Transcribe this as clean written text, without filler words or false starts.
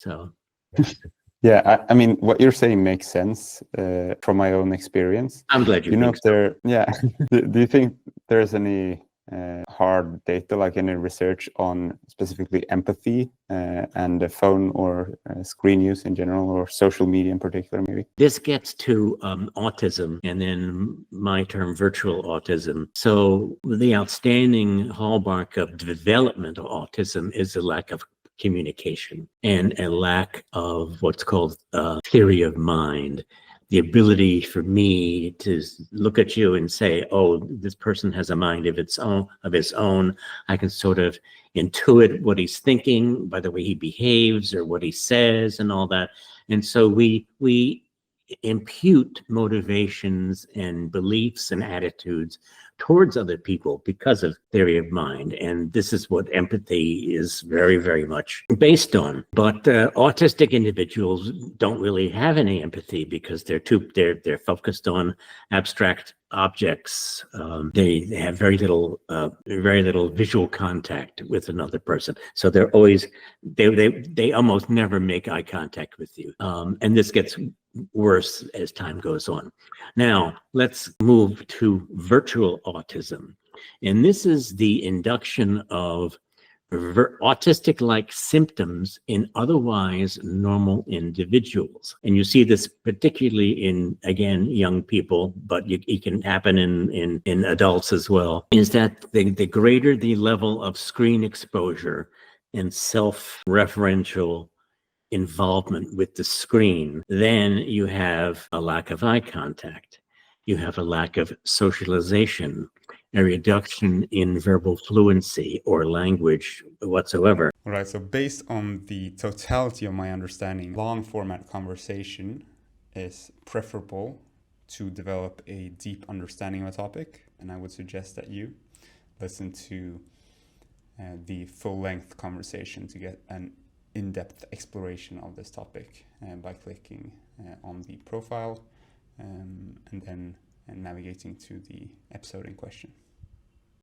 So Yeah, I mean, what you're saying makes sense from my own experience. I'm glad you think so. Yeah, do you think there's any hard data, like any research on specifically empathy and the phone or screen use in general, or social media in particular, maybe? This gets to autism, and then my term virtual autism. So the outstanding hallmark of developmental autism is a lack of communication and a lack of what's called theory of mind. The ability for me to look at you and say, "Oh, this person has a mind of its own." I can sort of intuit what he's thinking by the way he behaves or what he says and all that. And so we impute motivations and beliefs and attitudes towards other people because of theory of mind. And this is what empathy is very, very much based on. But autistic individuals don't really have any empathy because they're focused on abstract objects. They have very little visual contact with another person. So they're always, they almost never make eye contact with you. And this gets worse as time goes on. Now, let's move to virtual autism. And this is the induction of autistic-like symptoms in otherwise normal individuals. And you see this particularly in, again, young people, but it can happen in adults as well, is that the greater the level of screen exposure and self-referential involvement with the screen, then you have a lack of eye contact. You have a lack of socialization, a reduction in verbal fluency or language whatsoever. All right, so based on the totality of my understanding, long format conversation is preferable to develop a deep understanding of a topic, and I would suggest that you listen to the full-length conversation to get an in-depth exploration of this topic by clicking on the profile and then navigating to the episode in question.